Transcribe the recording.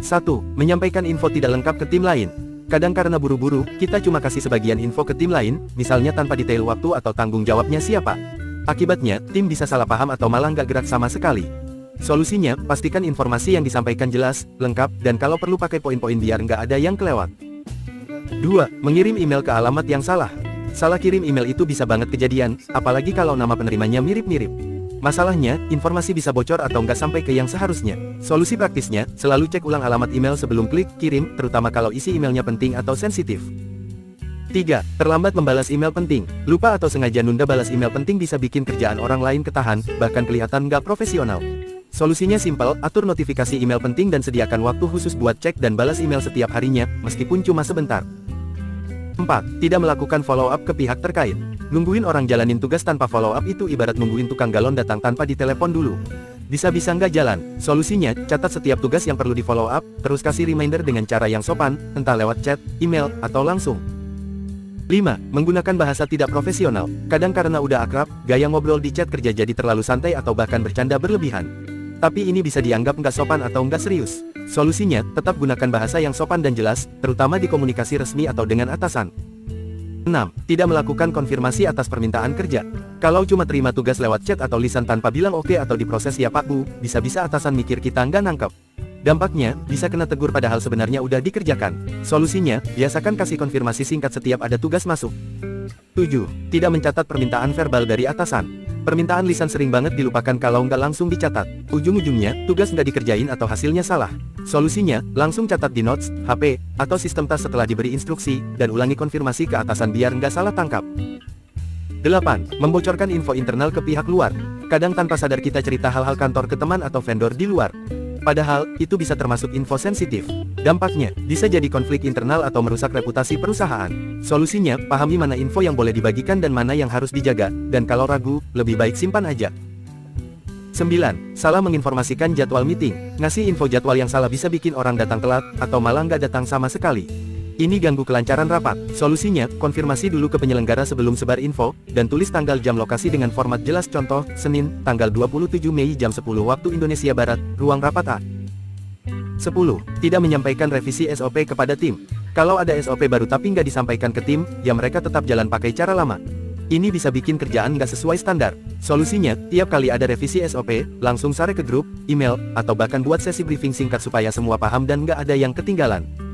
1. Menyampaikan info tidak lengkap ke tim lain. Kadang karena buru-buru, kita cuma kasih sebagian info ke tim lain, misalnya tanpa detail waktu atau tanggung jawabnya siapa. Akibatnya, tim bisa salah paham atau malah nggak gerak sama sekali. Solusinya, pastikan informasi yang disampaikan jelas, lengkap, dan kalau perlu pakai poin-poin biar nggak ada yang kelewat. 2. Mengirim email ke alamat yang salah. Salah kirim email itu bisa banget kejadian, apalagi kalau nama penerimanya mirip-mirip. Masalahnya, informasi bisa bocor atau nggak sampai ke yang seharusnya. Solusi praktisnya, selalu cek ulang alamat email sebelum klik kirim, terutama kalau isi emailnya penting atau sensitif. 3. Terlambat membalas email penting. Lupa atau sengaja nunda balas email penting bisa bikin kerjaan orang lain ketahan, bahkan kelihatan nggak profesional. Solusinya simpel, atur notifikasi email penting dan sediakan waktu khusus buat cek dan balas email setiap harinya, meskipun cuma sebentar. 4. Tidak melakukan follow-up ke pihak terkait. Nungguin orang jalanin tugas tanpa follow-up itu ibarat nungguin tukang galon datang tanpa ditelepon dulu. Bisa-bisa nggak jalan. Solusinya, catat setiap tugas yang perlu di-follow-up, terus kasih reminder dengan cara yang sopan, entah lewat chat, email, atau langsung. 5. Menggunakan bahasa tidak profesional. Kadang karena udah akrab, gaya ngobrol di chat kerja jadi terlalu santai atau bahkan bercanda berlebihan. Tapi ini bisa dianggap nggak sopan atau nggak serius. Solusinya, tetap gunakan bahasa yang sopan dan jelas, terutama di komunikasi resmi atau dengan atasan. 6. Tidak melakukan konfirmasi atas permintaan kerja. Kalau cuma terima tugas lewat chat atau lisan tanpa bilang oke atau diproses ya Pak Bu, bisa-bisa atasan mikir kita nggak nangkep. Dampaknya, bisa kena tegur padahal sebenarnya udah dikerjakan. Solusinya, biasakan kasih konfirmasi singkat setiap ada tugas masuk. 7. Tidak mencatat permintaan verbal dari atasan. Permintaan lisan sering banget dilupakan kalau nggak langsung dicatat. Ujung-ujungnya, tugas nggak dikerjain atau hasilnya salah. Solusinya, langsung catat di notes, HP, atau sistem tas setelah diberi instruksi, dan ulangi konfirmasi ke atasan biar nggak salah tangkap. 8. Membocorkan info internal ke pihak luar. Kadang tanpa sadar kita cerita hal-hal kantor ke teman atau vendor di luar. Padahal, itu bisa termasuk info sensitif. Dampaknya, bisa jadi konflik internal atau merusak reputasi perusahaan. Solusinya, pahami mana info yang boleh dibagikan dan mana yang harus dijaga, dan kalau ragu, lebih baik simpan aja. 9. Salah menginformasikan jadwal meeting. Ngasih info jadwal yang salah bisa bikin orang datang telat, atau malah nggak datang sama sekali. Ini ganggu kelancaran rapat. Solusinya, konfirmasi dulu ke penyelenggara sebelum sebar info, dan tulis tanggal jam lokasi dengan format jelas. Contoh, Senin, tanggal 27 Mei jam 10 waktu Indonesia Barat, ruang rapat A. 10. Tidak menyampaikan revisi SOP kepada tim. Kalau ada SOP baru tapi nggak disampaikan ke tim, ya mereka tetap jalan pakai cara lama. Ini bisa bikin kerjaan nggak sesuai standar. Solusinya, tiap kali ada revisi SOP, langsung share ke grup, email, atau bahkan buat sesi briefing singkat supaya semua paham dan nggak ada yang ketinggalan.